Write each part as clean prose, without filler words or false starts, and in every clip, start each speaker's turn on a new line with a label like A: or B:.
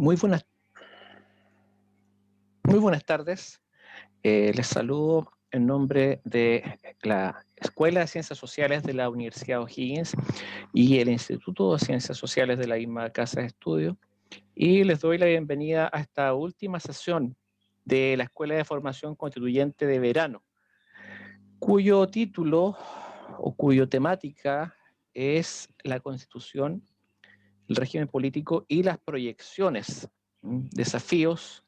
A: Muy buenas, muy buenas tardes. Les saludo en nombre de la Escuela de Ciencias Sociales de la Universidad O'Higgins y el Instituto de Ciencias Sociales de la misma Casa de Estudio. Y les doy la bienvenida a esta última sesión de la Escuela de Formación Constituyente de Verano, cuyo título o cuyo temática es la Constitución, el régimen político y las proyecciones, desafíos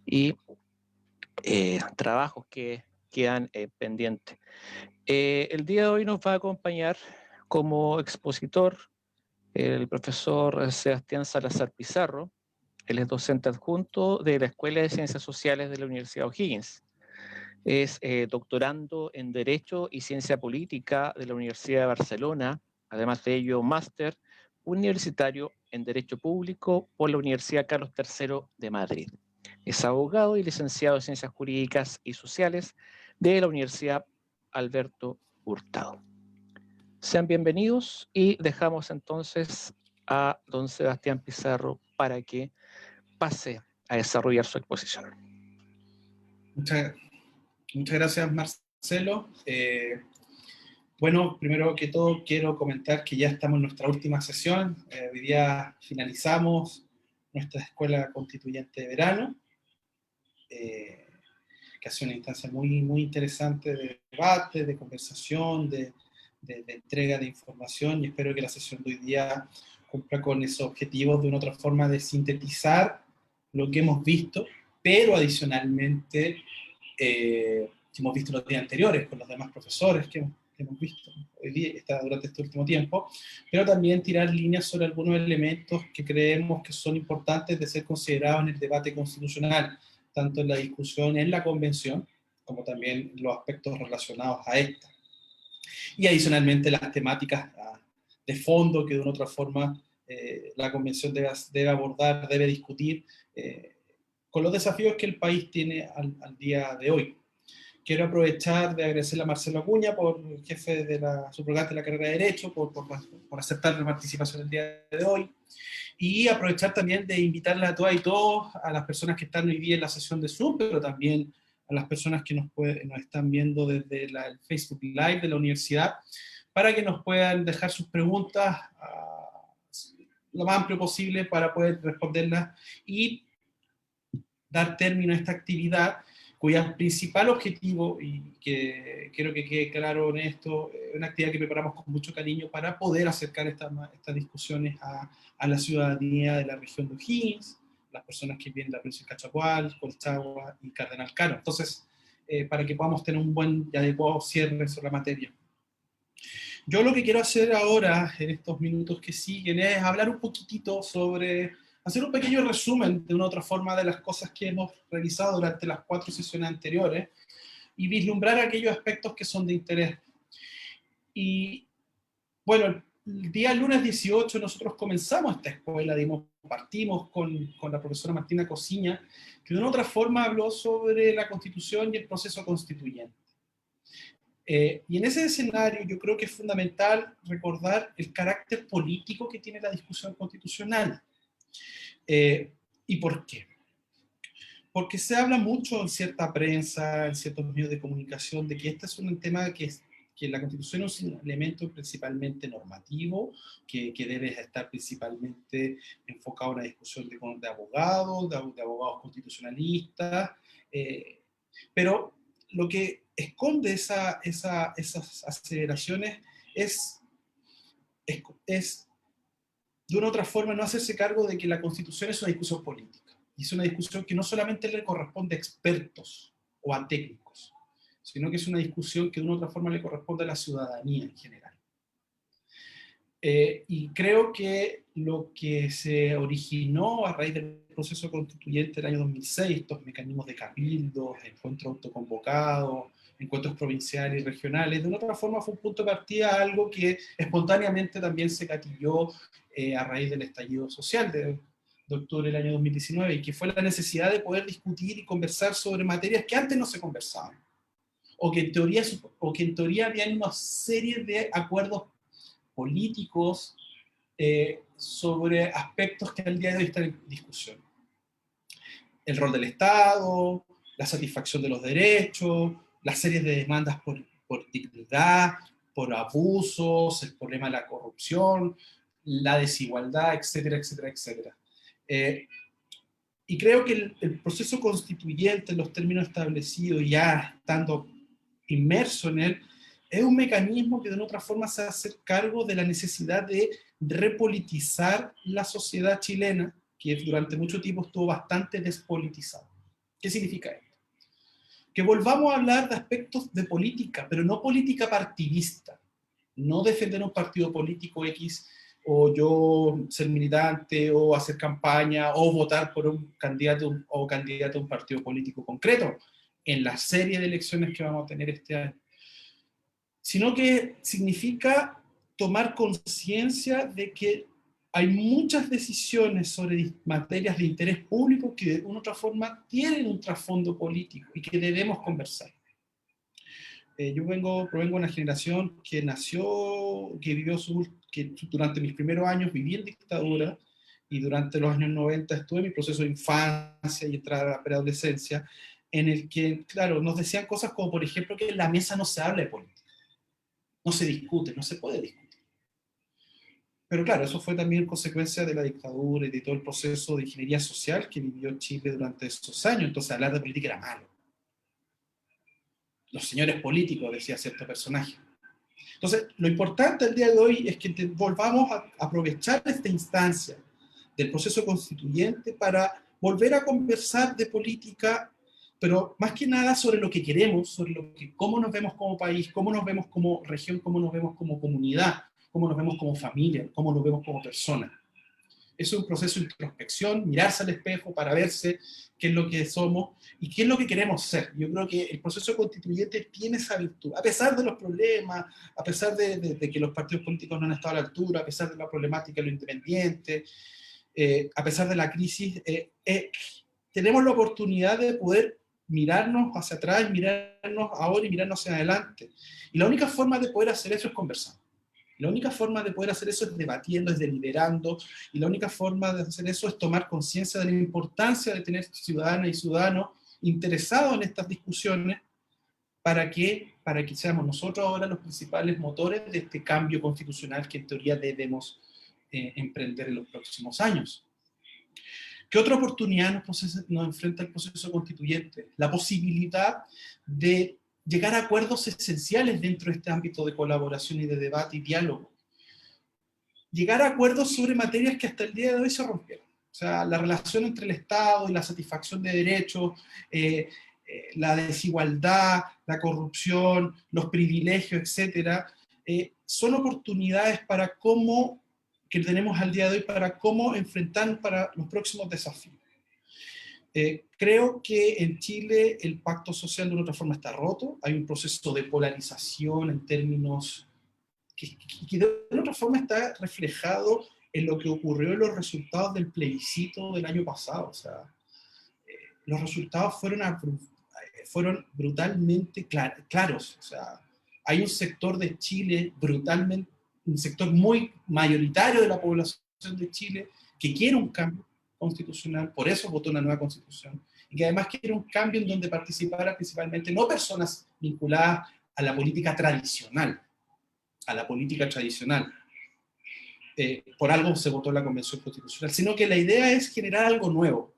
A: y trabajos que quedan pendientes. El día de hoy nos va a acompañar como expositor el profesor Sebastián Salazar Pizarro. Él es docente adjunto de la Escuela de Ciencias Sociales de la Universidad O'Higgins. Es doctorando en Derecho y Ciencia Política de la Universidad de Barcelona. Además de ello, máster universitario en Derecho Público por la Universidad Carlos III de Madrid. Es abogado y licenciado en Ciencias Jurídicas y Sociales de la Universidad Alberto Hurtado. Sean bienvenidos y dejamos entonces a don Sebastián Pizarro para que pase a desarrollar su exposición.
B: Muchas gracias, Marcelo. Bueno, primero que todo quiero comentar que ya estamos en nuestra última sesión. Hoy día finalizamos nuestra Escuela Constituyente de Verano, que ha sido una instancia muy interesante de debate, de conversación, de entrega de información, y espero que la sesión de hoy día cumpla con esos objetivos de una otra forma de sintetizar lo que hemos visto, pero adicionalmente que hemos visto los días anteriores con los demás profesores que hemos visto hoy día, durante este último tiempo, pero también tirar líneas sobre algunos elementos que creemos que son importantes de ser considerados en el debate constitucional, tanto en la discusión en la convención, como también los aspectos relacionados a esta. Y adicionalmente las temáticas de fondo que de una u otra forma la convención debe abordar, debe discutir, con los desafíos que el país tiene al día de hoy. Quiero aprovechar de agradecerle a Marcelo Acuña, por jefe de la subrogante de la carrera de Derecho, por aceptar la participación el día de hoy, y aprovechar también de invitarle a todas y todos, a las personas que están hoy día en la sesión de Zoom, pero también a las personas que nos están viendo desde el Facebook Live de la universidad, para que nos puedan dejar sus preguntas lo más amplio posible para poder responderlas y dar término a esta actividad, cuyo principal objetivo, y que quiero que quede claro en esto, es una actividad que preparamos con mucho cariño para poder acercar estas discusiones a la ciudadanía de la región de O'Higgins, las personas que vienen de la provincia de Cachapoal, Colchagua y Cardenal Caro. Entonces, para que podamos tener un buen y adecuado cierre sobre la materia. Yo lo que quiero hacer ahora, en estos minutos que siguen, es hablar un poquitito sobre, hacer un pequeño resumen de una u otra forma de las cosas que hemos realizado durante las 4 sesiones anteriores y vislumbrar aquellos aspectos que son de interés. Y bueno, el día lunes 18 nosotros comenzamos esta escuela, partimos con la profesora Martina Cosiña, que de una u otra forma habló sobre la Constitución y el proceso constituyente. Y en ese escenario yo creo que es fundamental recordar el carácter político que tiene la discusión constitucional. ¿Y por qué? Porque se habla mucho en cierta prensa, en ciertos medios de comunicación, de que este es un tema que la Constitución es un elemento principalmente normativo, que debe estar principalmente enfocado en una discusión de abogados, de abogados constitucionalistas, pero lo que esconde esas aceleraciones es de una u otra forma no hacerse cargo de que la Constitución es una discusión política. Y es una discusión que no solamente le corresponde a expertos o a técnicos, sino que es una discusión que de una u otra forma le corresponde a la ciudadanía en general. Y creo que lo que se originó a raíz del proceso constituyente del año 2006, estos mecanismos de cabildos, encuentros autoconvocados, encuentros provinciales y regionales, de una otra forma fue un punto de partida a algo que espontáneamente también se gatilló a raíz del estallido social de octubre del año 2019, y que fue la necesidad de poder discutir y conversar sobre materias que antes no se conversaban, o que en teoría habían una serie de acuerdos políticos sobre aspectos que al día de hoy están en discusión. el rol del Estado, la satisfacción de los derechos, las series de demandas por dignidad, por abusos, el problema de la corrupción, la desigualdad, etcétera, etcétera, etcétera. Y creo que el proceso constituyente, en los términos establecidos, ya estando inmerso en él, es un mecanismo que de una otra forma se hace cargo de la necesidad de repolitizar la sociedad chilena, que durante mucho tiempo estuvo bastante despolitizada. ¿Qué significa esto? Que volvamos a hablar de aspectos de política, pero no política partidista, no defender un partido político X, o yo ser militante, o hacer campaña, o votar por un candidato o candidata a un partido político concreto, en la serie de elecciones que vamos a tener este año, sino que significa tomar conciencia de que hay muchas decisiones sobre materias de interés público que de una u otra forma tienen un trasfondo político y que debemos conversar. Yo provengo de una generación que nació, que vivió que durante mis primeros años viví en dictadura, y durante los años 90 estuve en mi proceso de infancia y entrar a la preadolescencia, en el que, claro, nos decían cosas como, por ejemplo, que en la mesa no se habla de política, no se discute, no se puede discutir. Pero claro, eso fue también consecuencia de la dictadura y de todo el proceso de ingeniería social que vivió Chile durante esos años. Entonces hablar de política era malo. Los señores políticos, decía cierto personaje. Entonces, lo importante el día de hoy es que volvamos a aprovechar esta instancia del proceso constituyente para volver a conversar de política, pero más que nada sobre lo que queremos, sobre cómo nos vemos como país, cómo nos vemos como región, cómo nos vemos como comunidad, cómo nos vemos como familia, cómo nos vemos como personas. Es un proceso de introspección, mirarse al espejo para verse qué es lo que somos y qué es lo que queremos ser. Yo creo que el proceso constituyente tiene esa virtud, a pesar de los problemas, a pesar de que los partidos políticos no han estado a la altura, a pesar de la problemática de lo independiente, a pesar de la crisis, tenemos la oportunidad de poder mirarnos hacia atrás, mirarnos ahora y mirarnos hacia adelante. Y la única forma de poder hacer eso es conversar. La única forma de poder hacer eso es debatiendo, es deliberando, y la única forma de hacer eso es tomar conciencia de la importancia de tener ciudadanas y ciudadanos interesados en estas discusiones para que seamos nosotros ahora los principales motores de este cambio constitucional que en teoría debemos emprender en los próximos años. ¿Qué otra oportunidad nos enfrenta el proceso constituyente? La posibilidad de llegar a acuerdos esenciales dentro de este ámbito de colaboración y de debate y diálogo. Llegar a acuerdos sobre materias que hasta el día de hoy se rompieron. O sea, la relación entre el Estado y la satisfacción de derechos, la desigualdad, la corrupción, los privilegios, etcétera, son oportunidades para que tenemos al día de hoy para cómo enfrentar para los próximos desafíos. Creo que en Chile el pacto social de una otra forma está roto, hay un proceso de polarización en términos que de una otra forma está reflejado en lo que ocurrió en los resultados del plebiscito del año pasado. O sea, los resultados fueron brutalmente claros. O sea, hay un sector de Chile un sector muy mayoritario de la población de Chile que quiere un cambio constitucional, por eso votó una nueva constitución, y que además quiere un cambio en donde participaran principalmente no personas vinculadas a la política tradicional, por algo se votó en la Convención Constitucional, sino que la idea es generar algo nuevo.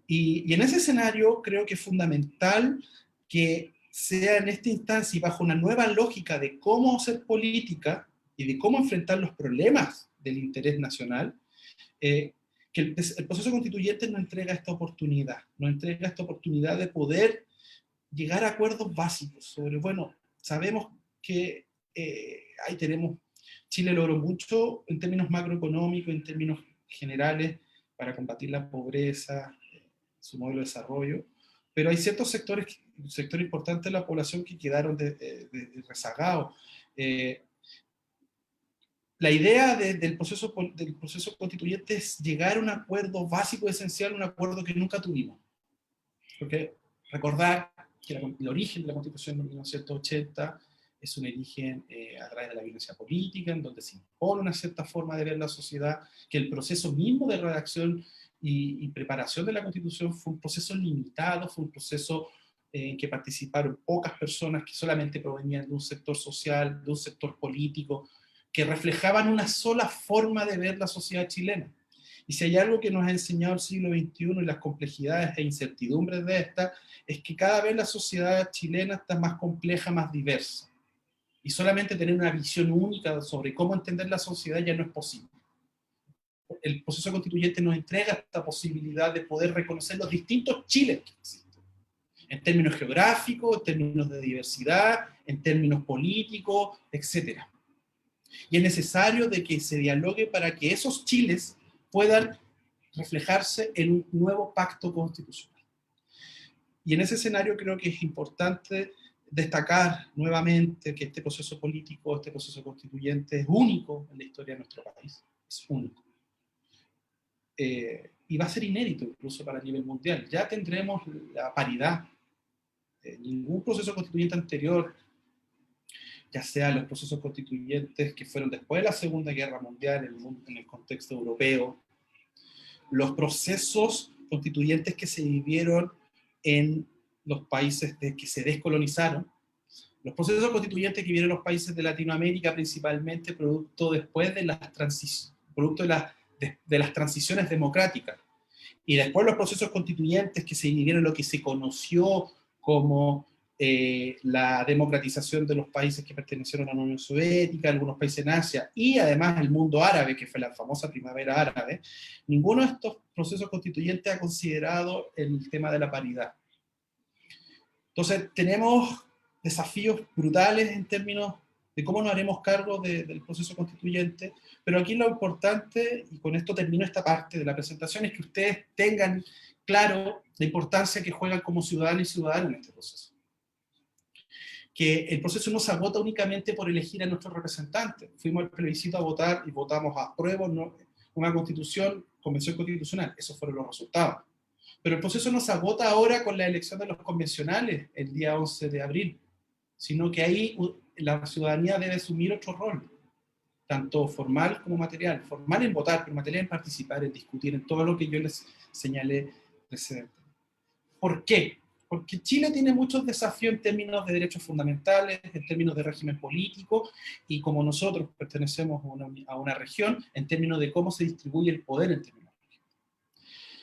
B: Y en ese escenario creo que es fundamental que sea en esta instancia y bajo una nueva lógica de cómo hacer política y de cómo enfrentar los problemas del interés nacional, que el proceso constituyente nos entrega esta oportunidad de poder llegar a acuerdos básicos sobre, bueno, sabemos que ahí Chile logró mucho en términos macroeconómicos, en términos generales, para combatir la pobreza, su modelo de desarrollo, pero hay ciertos sectores, un sector importante de la población que quedaron rezagados. La idea del proceso constituyente es llegar a un acuerdo básico, esencial, un acuerdo que nunca tuvimos. Porque recordar que el origen de la Constitución de 1980 es un origen a través de la violencia política, en donde se impone una cierta forma de ver la sociedad, que el proceso mismo de redacción y preparación de la Constitución fue un proceso limitado, fue un proceso en que participaron pocas personas que solamente provenían de un sector social, de un sector político, que reflejaban una sola forma de ver la sociedad chilena. Y si hay algo que nos ha enseñado el siglo XXI y las complejidades e incertidumbres de esta, es que cada vez la sociedad chilena está más compleja, más diversa. Y solamente tener una visión única sobre cómo entender la sociedad ya no es posible. El proceso constituyente nos entrega esta posibilidad de poder reconocer los distintos Chiles que existen, en términos geográficos, en términos de diversidad, en términos políticos, etc. Y es necesario de que se dialogue para que esos Chiles puedan reflejarse en un nuevo pacto constitucional. Y en ese escenario creo que es importante destacar nuevamente que este proceso político, este proceso constituyente es único en la historia de nuestro país, es único. Y va a ser inédito incluso para el nivel mundial. Ya tendremos la paridad. Ningún proceso constituyente anterior, ya sea los procesos constituyentes que fueron después de la Segunda Guerra Mundial en el contexto europeo, los procesos constituyentes que se vivieron en los países que se descolonizaron, los procesos constituyentes que vivieron los países de Latinoamérica principalmente producto después de las de las transiciones democráticas, y después los procesos constituyentes que se vivieron lo que se conoció como la democratización de los países que pertenecieron a la Unión Soviética, algunos países en Asia, y además el mundo árabe, que fue la famosa primavera árabe. Ninguno de estos procesos constituyentes ha considerado el tema de la paridad. Entonces tenemos desafíos brutales en términos de cómo nos haremos cargo del proceso constituyente, pero aquí lo importante, y con esto termino esta parte de la presentación, es que ustedes tengan claro la importancia que juegan como ciudadanos y ciudadanas en este proceso. Que el proceso no se agota únicamente por elegir a nuestros representantes. Fuimos al plebiscito a votar y votamos a prueba una convención constitucional. Esos fueron los resultados. Pero el proceso no se agota ahora con la elección de los convencionales el día 11 de abril, sino que ahí la ciudadanía debe asumir otro rol, tanto formal como material. Formal en votar, pero material en participar, en discutir, en todo lo que yo les señalé precedente. ¿Por qué? Porque Chile tiene muchos desafíos en términos de derechos fundamentales, en términos de régimen político, y como nosotros pertenecemos a una región, en términos de cómo se distribuye el poder en términos.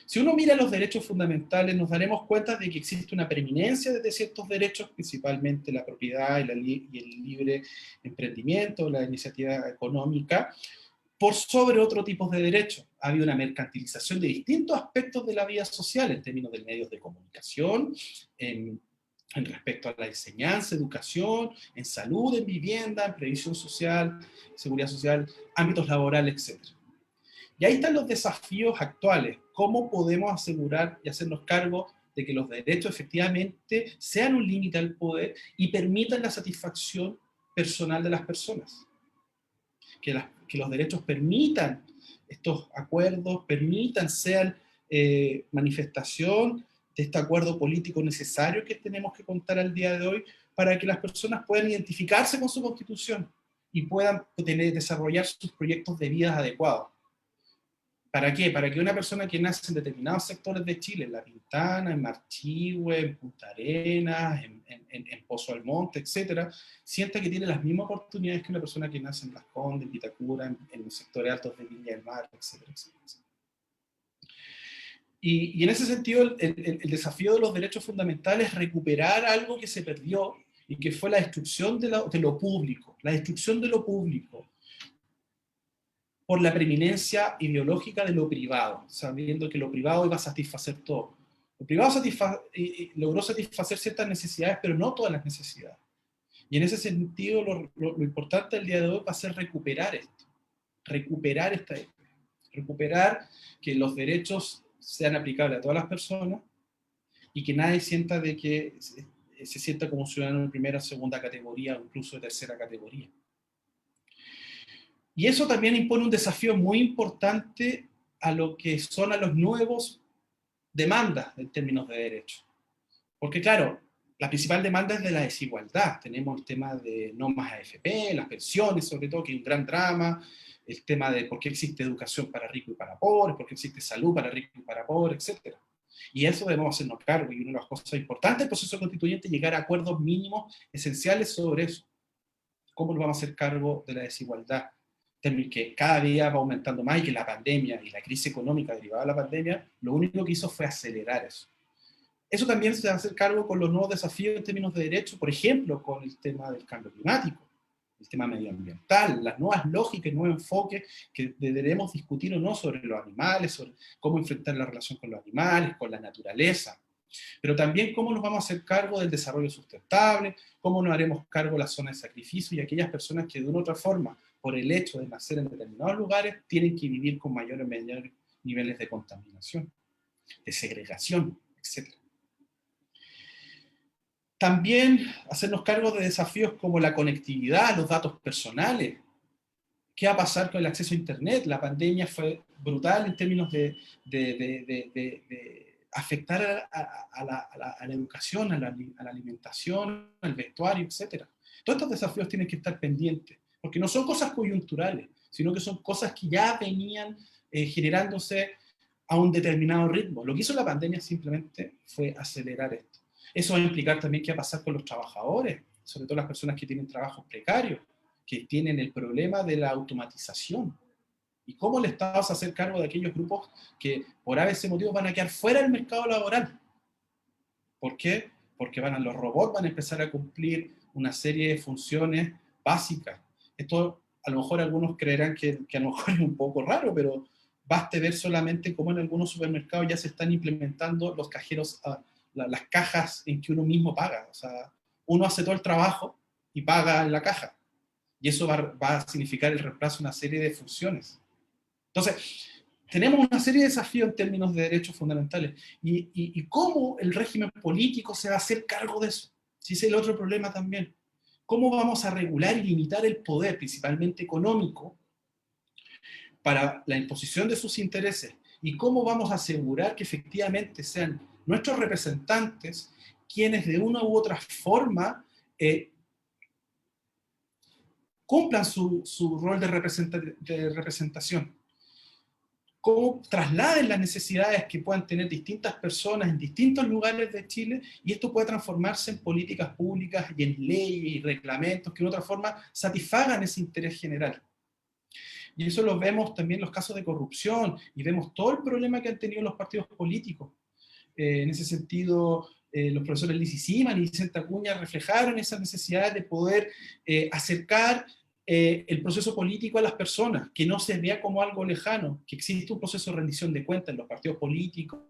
B: Si uno mira los derechos fundamentales, nos daremos cuenta de que existe una preeminencia de ciertos derechos, principalmente la propiedad y el libre emprendimiento, la iniciativa económica, por sobre otros tipos de derechos. Ha habido una mercantilización de distintos aspectos de la vida social, en términos de medios de comunicación, en respecto a la enseñanza, educación, en salud, en vivienda, en previsión social, seguridad social, ámbitos laborales, etc. Y ahí están los desafíos actuales. ¿Cómo podemos asegurar y hacernos cargo de que los derechos efectivamente sean un límite al poder y permitan la satisfacción personal de las personas? Que los derechos permitan estos acuerdos, sean manifestación de este acuerdo político necesario que tenemos que contar al día de hoy para que las personas puedan identificarse con su constitución y puedan desarrollar sus proyectos de vida adecuados. ¿Para qué? Para que una persona que nace en determinados sectores de Chile, en La Pintana, en Marchihue, en Punta Arenas, en Pozo Almonte, etc., sienta que tiene las mismas oportunidades que una persona que nace en Las Condes, en Vitacura, en los sectores altos de Viña del Mar, etc., etc. Y en ese sentido, el desafío de los derechos fundamentales es recuperar algo que se perdió y que fue la destrucción de lo público, la destrucción de lo público, por la preeminencia ideológica de lo privado, sabiendo que lo privado iba a satisfacer todo. Lo privado logró satisfacer ciertas necesidades, pero no todas las necesidades. Y en ese sentido, lo importante del día de hoy va a ser recuperar esto, recuperar que los derechos sean aplicables a todas las personas y que nadie sienta de que se sienta como un ciudadano de primera, segunda categoría o incluso de tercera categoría. Y eso también impone un desafío muy importante a lo que son a los nuevos demandas en términos de derechos. Porque claro, La principal demanda es de la desigualdad. Tenemos el tema de no más AFP, las pensiones sobre todo, que es un gran drama, el tema de por qué existe educación para ricos y para pobres, por qué existe salud para ricos y para pobres, etc. Y eso debemos hacernos cargo, y una de las cosas importantes del proceso constituyente es llegar a acuerdos mínimos esenciales sobre eso. ¿Cómo nos vamos a hacer cargo de la desigualdad? Que cada día va aumentando más, y que la pandemia y la crisis económica derivada de la pandemia, lo único que hizo fue acelerar eso. Eso también se va a hacer cargo con los nuevos desafíos en términos de derechos, por ejemplo, con el tema del cambio climático, el tema medioambiental, las nuevas lógicas, nuevos enfoques que deberemos discutir o no sobre los animales, sobre cómo enfrentar la relación con los animales, con la naturaleza, pero también cómo nos vamos a hacer cargo del desarrollo sustentable, cómo nos haremos cargo de la zona de sacrificio y aquellas personas que de una u otra forma, por el hecho de nacer en determinados lugares, tienen que vivir con mayores o menores niveles de contaminación, de segregación, etc. También hacernos cargo de desafíos como la conectividad, los datos personales. ¿Qué va a pasar con el acceso a Internet? La pandemia fue brutal en términos de afectar a la educación, a la alimentación, al vestuario, etc. Todos estos desafíos tienen que estar pendientes, porque no son cosas coyunturales, sino que son cosas que ya venían generándose a un determinado ritmo. Lo que hizo la pandemia simplemente fue acelerar esto. Eso va a implicar también qué va a pasar con los trabajadores, sobre todo las personas que tienen trabajos precarios, que tienen el problema de la automatización. ¿Y cómo el Estado se hace cargo de aquellos grupos que por ese motivo van a quedar fuera del mercado laboral? ¿Por qué? Porque los robots van a empezar a cumplir una serie de funciones básicas. Esto a lo mejor algunos creerán que a lo mejor es un poco raro, pero baste ver solamente cómo en algunos supermercados ya se están implementando los cajeros, las cajas en que uno mismo paga. O sea, uno hace todo el trabajo y paga en la caja. Y eso va a significar el reemplazo de una serie de funciones. Entonces, tenemos una serie de desafíos en términos de derechos fundamentales. Y cómo el régimen político se va a hacer cargo de eso. Si es el otro problema también. ¿Cómo vamos a regular y limitar el poder, principalmente económico, para la imposición de sus intereses? ¿Y cómo vamos a asegurar que efectivamente sean nuestros representantes quienes de una u otra forma cumplan su rol de representación? Cómo trasladen las necesidades que puedan tener distintas personas en distintos lugares de Chile, y esto puede transformarse en políticas públicas y en leyes y reglamentos que de otra forma satisfagan ese interés general. Y eso lo vemos también en los casos de corrupción, y vemos todo el problema que han tenido los partidos políticos. En ese sentido, los profesores Liz Siman y Vicente Acuña reflejaron esas necesidades de poder acercar el proceso político a las personas, que no se vea como algo lejano, que existe un proceso de rendición de cuentas en los partidos políticos,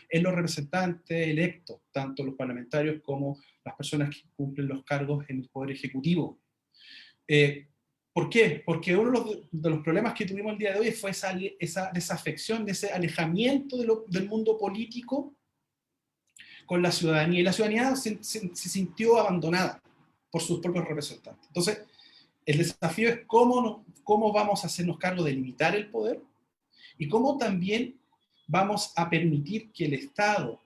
B: en los representantes electos, tanto los parlamentarios como las personas que cumplen los cargos en el Poder Ejecutivo. ¿Por qué? Porque uno de los problemas que tuvimos el día de hoy fue esa desafección, ese alejamiento del mundo político con la ciudadanía, y la ciudadanía se sintió abandonada por sus propios representantes. Entonces, el desafío es cómo vamos a hacernos cargo de limitar el poder, y cómo también vamos a permitir que el Estado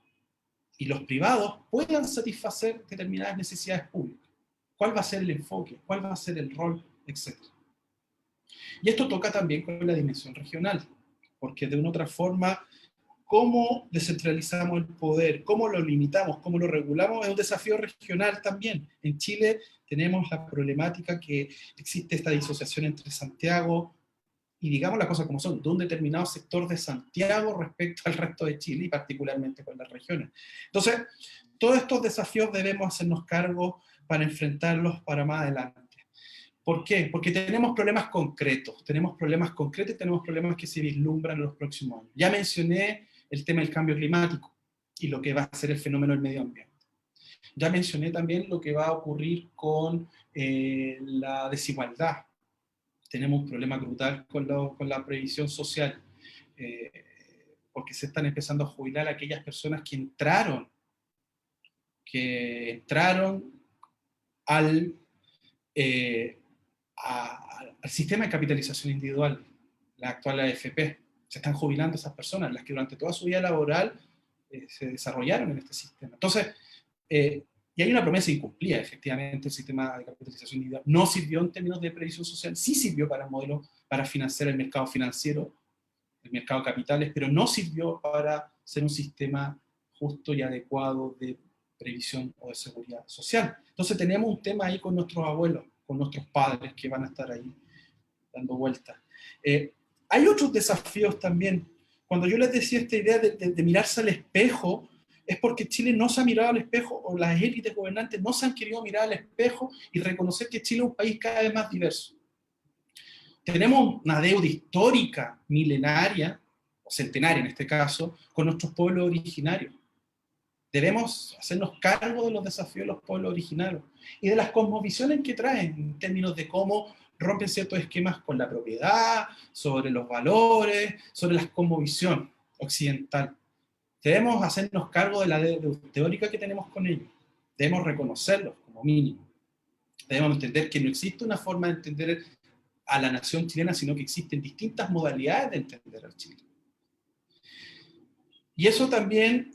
B: y los privados puedan satisfacer determinadas necesidades públicas. ¿Cuál va a ser el enfoque? ¿Cuál va a ser el rol? Etcétera. Y esto toca también con la dimensión regional, porque de una u otra forma, cómo descentralizamos el poder, cómo lo limitamos, cómo lo regulamos, es un desafío regional también. En Chile tenemos la problemática que existe esta disociación entre Santiago y, digamos las cosas como son, de un determinado sector de Santiago respecto al resto de Chile, y particularmente con las regiones. Entonces, todos estos desafíos debemos hacernos cargo para enfrentarlos para más adelante. ¿Por qué? Porque tenemos problemas concretos y tenemos problemas que se vislumbran en los próximos años. Ya mencioné el tema del cambio climático y lo que va a ser el fenómeno del medio ambiente. Ya mencioné también lo que va a ocurrir con la desigualdad. Tenemos un problema brutal con la previsión social, porque se están empezando a jubilar aquellas personas que entraron al sistema de capitalización individual, la actual AFP. Se están jubilando esas personas, las que durante toda su vida laboral se desarrollaron en este sistema. Entonces, Y hay una promesa incumplida, efectivamente, el sistema de capitalización individual no sirvió en términos de previsión social, sí sirvió para el modelo, para financiar el mercado financiero, el mercado de capitales, pero no sirvió para ser un sistema justo y adecuado de previsión o de seguridad social. Entonces tenemos un tema ahí con nuestros abuelos, con nuestros padres que van a estar ahí dando vueltas. Hay otros desafíos también. Cuando yo les decía esta idea de mirarse al espejo, es porque Chile no se ha mirado al espejo, o las élites gobernantes no se han querido mirar al espejo y reconocer que Chile es un país cada vez más diverso. Tenemos una deuda histórica, milenaria, o centenaria en este caso, con nuestros pueblos originarios. Debemos hacernos cargo de los desafíos de los pueblos originarios y de las cosmovisiones que traen, en términos de cómo rompen ciertos esquemas con la propiedad, sobre los valores, sobre la cosmovisión occidental. Debemos hacernos cargo de la deuda teórica que tenemos con ellos. Debemos reconocerlos como mínimo. Debemos entender que no existe una forma de entender a la nación chilena, sino que existen distintas modalidades de entender al Chile. Y eso también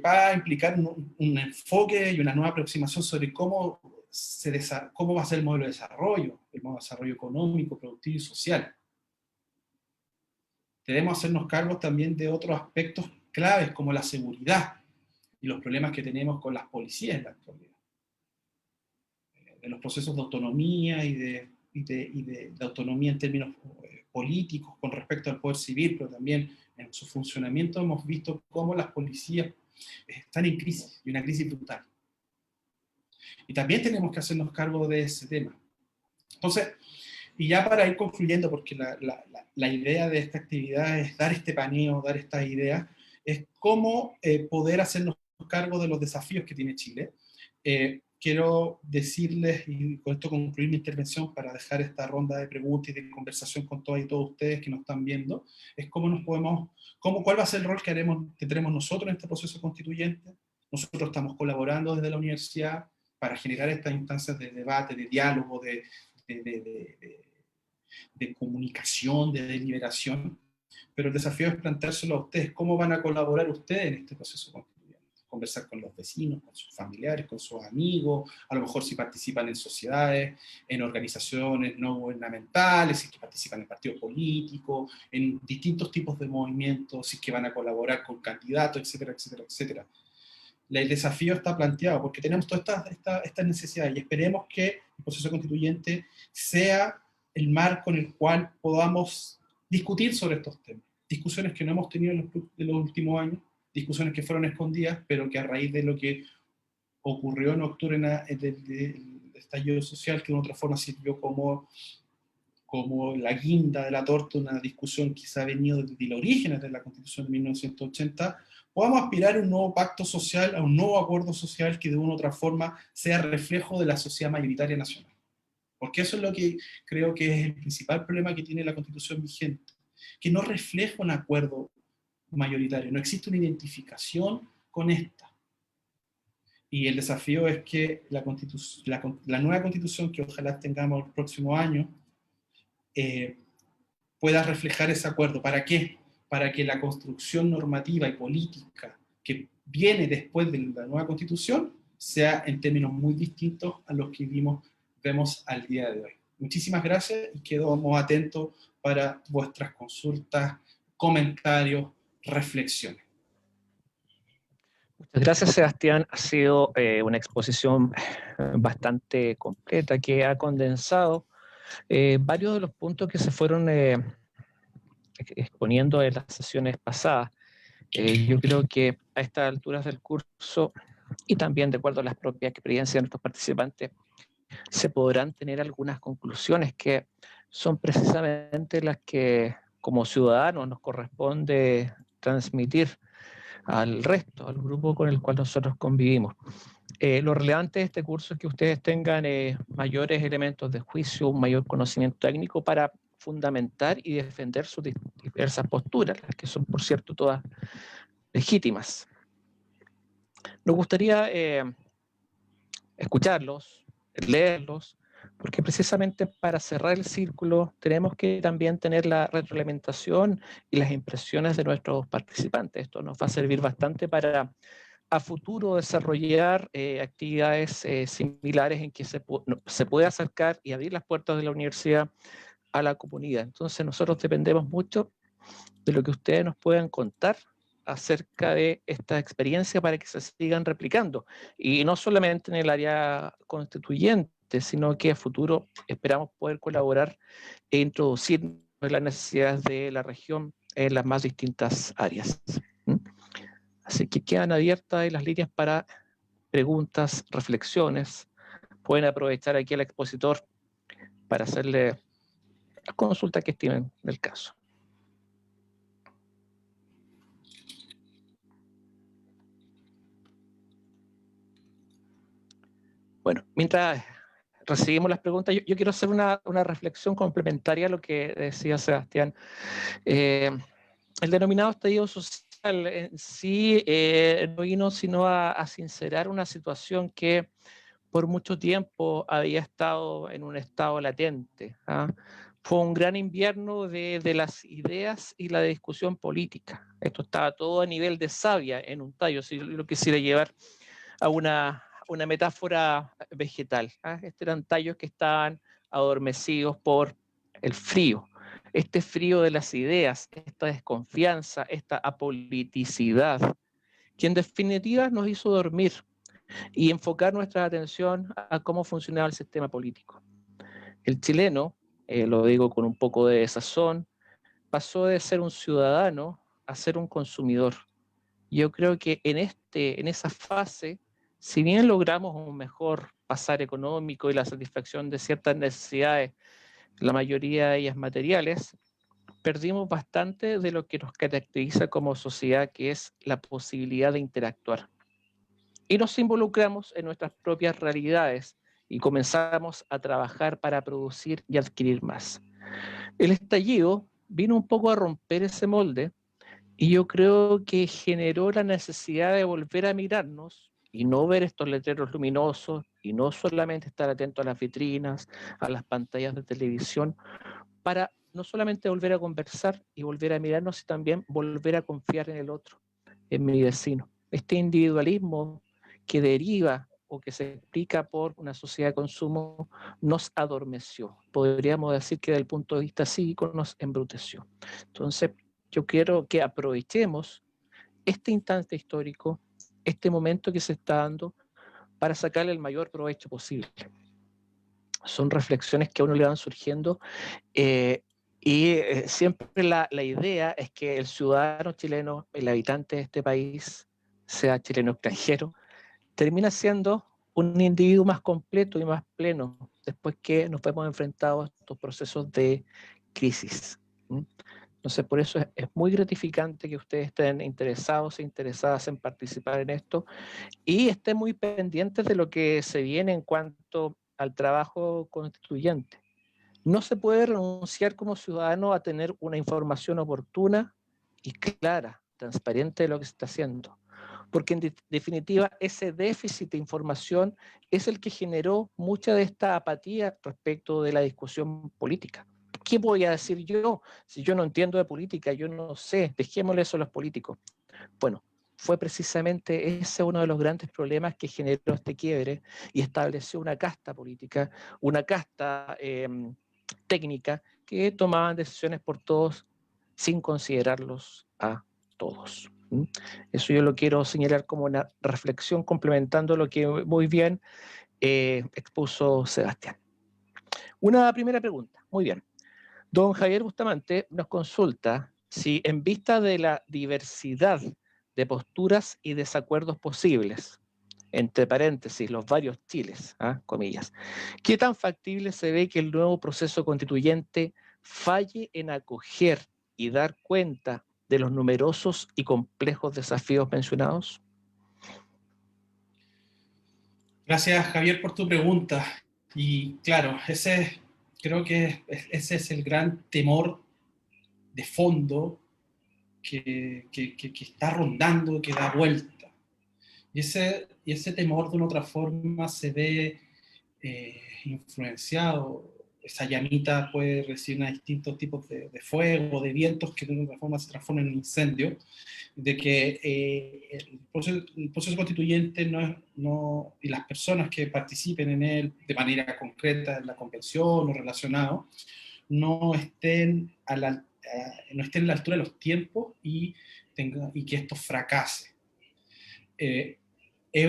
B: va a implicar un enfoque y una nueva aproximación sobre cómo va a ser el modelo de desarrollo económico, productivo y social. Debemos hacernos cargo también de otros aspectos claves como la seguridad y los problemas que tenemos con las policías en la actualidad. De los procesos de autonomía y de autonomía en términos políticos con respecto al poder civil, pero también en su funcionamiento hemos visto cómo las policías están en crisis, y una crisis brutal. Y también tenemos que hacernos cargo de ese tema. Entonces, y ya para ir concluyendo, porque la idea de esta actividad es dar este paneo, dar estas ideas, es cómo poder hacernos cargo de los desafíos que tiene Chile. Quiero decirles, y con esto concluir mi intervención para dejar esta ronda de preguntas y de conversación con todas y todos ustedes que nos están viendo, es cuál va a ser el rol que tendremos nosotros en este proceso constituyente. Nosotros estamos colaborando desde la universidad para generar estas instancias de debate, de diálogo, de comunicación, de deliberación, pero el desafío es planteárselo a ustedes, cómo van a colaborar ustedes en este proceso constituyente. Conversar con los vecinos, con sus familiares, con sus amigos, a lo mejor si participan en sociedades, en organizaciones no gubernamentales, si es que participan en partidos políticos, en distintos tipos de movimientos, si es que van a colaborar con candidatos, etcétera, etcétera, etcétera. El desafío está planteado porque tenemos todas estas necesidades y esperemos que el proceso constituyente sea el marco en el cual podamos discutir sobre estos temas. Discusiones que no hemos tenido en los últimos años, discusiones que fueron escondidas, pero que a raíz de lo que ocurrió en octubre del estallido social, que de otra forma sirvió como la guinda de la torta, una discusión que se ha venido desde los orígenes de la Constitución de 1980, podamos aspirar a un nuevo pacto social, a un nuevo acuerdo social que de una u otra forma sea reflejo de la sociedad mayoritaria nacional. Porque eso es lo que creo que es el principal problema que tiene la Constitución vigente, que no refleja un acuerdo mayoritario, no existe una identificación con esta. Y el desafío es que la nueva Constitución, que ojalá tengamos el próximo año, pueda reflejar ese acuerdo. ¿Para qué? Para que la construcción normativa y política que viene después de la nueva Constitución sea en términos muy distintos a los que vemos al día de hoy. Muchísimas gracias y quedamos atentos para vuestras consultas, comentarios, reflexiones.
A: Muchas gracias, Sebastián. Ha sido una exposición bastante completa que ha condensado varios de los puntos que se fueron exponiendo en las sesiones pasadas. Yo creo que a estas alturas del curso y también de acuerdo a las propias experiencias de nuestros participantes, se podrán tener algunas conclusiones que son precisamente las que como ciudadanos nos corresponde transmitir al resto, al grupo con el cual nosotros convivimos. Lo relevante de este curso es que ustedes tengan mayores elementos de juicio, un mayor conocimiento técnico para fundamentar y defender sus diversas posturas, las que son, por cierto, todas legítimas. Nos gustaría escucharlos, leerlos, porque precisamente para cerrar el círculo tenemos que también tener la retroalimentación y las impresiones de nuestros participantes. Esto nos va a servir bastante para a futuro desarrollar actividades similares en que se puede acercar y abrir las puertas de la universidad a la comunidad. Entonces nosotros dependemos mucho de lo que ustedes nos puedan contar acerca de esta experiencia para que se sigan replicando. Y no solamente en el área constituyente, sino que a futuro esperamos poder colaborar e introducir las necesidades de la región en las más distintas áreas. Así que quedan abiertas las líneas para preguntas, reflexiones. Pueden aprovechar aquí al expositor para hacerle las consultas que estimen del caso. Bueno, mientras recibimos las preguntas, yo quiero hacer una reflexión complementaria a lo que decía Sebastián. El denominado estallido social en sí no vino sino a sincerar una situación que por mucho tiempo había estado en un estado latente. Fue un gran invierno de las ideas y la discusión política. Esto estaba todo a nivel de savia en un tallo, si lo quisiera llevar a una metáfora vegetal. Estos eran tallos que estaban adormecidos por el frío. Este frío de las ideas, esta desconfianza, esta apoliticidad, que en definitiva nos hizo dormir y enfocar nuestra atención a cómo funcionaba el sistema político. El chileno, lo digo con un poco de sazón, pasó de ser un ciudadano a ser un consumidor. Yo creo que en esa fase, si bien logramos un mejor pasar económico y la satisfacción de ciertas necesidades, la mayoría de ellas materiales, perdimos bastante de lo que nos caracteriza como sociedad, que es la posibilidad de interactuar. Y nos involucramos en nuestras propias realidades y comenzamos a trabajar para producir y adquirir más. El estallido vino un poco a romper ese molde y yo creo que generó la necesidad de volver a mirarnos y no ver estos letreros luminosos y no solamente estar atento a las vitrinas, a las pantallas de televisión, para no solamente volver a conversar y volver a mirarnos, sino también volver a confiar en el otro, en mi vecino. Este individualismo que deriva o que se explica por una sociedad de consumo nos adormeció. Podríamos decir que desde el punto de vista psíquico nos embruteció. Entonces, yo quiero que aprovechemos este instante histórico, este momento que se está dando, para sacarle el mayor provecho posible. Son reflexiones que a uno le van surgiendo siempre la idea es que el ciudadano chileno, el habitante de este país, sea chileno o extranjero, termina siendo un individuo más completo y más pleno después que nos vemos enfrentados a estos procesos de crisis. Entonces, por eso es muy gratificante que ustedes estén interesados e interesadas en participar en esto y estén muy pendientes de lo que se viene en cuanto al trabajo constituyente. No se puede renunciar como ciudadano a tener una información oportuna y clara, transparente de lo que se está haciendo. Porque en definitiva ese déficit de información es el que generó mucha de esta apatía respecto de la discusión política. ¿Qué voy a decir yo? Si yo no entiendo de política, yo no sé, dejémosle eso a los políticos. Bueno, fue precisamente ese uno de los grandes problemas que generó este quiebre y estableció una casta política, una casta técnica que tomaban decisiones por todos sin considerarlos a todos. Eso yo lo quiero señalar como una reflexión complementando lo que muy bien expuso Sebastián. Una primera pregunta, muy bien. Don Javier Bustamante nos consulta si en vista de la diversidad de posturas y desacuerdos posibles, entre paréntesis, los varios Chiles, comillas, ¿qué tan factible se ve que el nuevo proceso constituyente falle en acoger y dar cuenta de los numerosos y complejos desafíos mencionados?
B: Gracias, Javier, por tu pregunta. Y claro, creo que ese es el gran temor de fondo que está rondando, que da vuelta. Y ese temor de una otra forma se ve influenciado esa llamita puede recibir distintos tipos de fuego, de vientos que de alguna forma se transforman en un incendio, de que el proceso constituyente y las personas que participen en él de manera concreta en la convención o relacionado, no estén no estén a la altura de los tiempos y que esto fracase. Es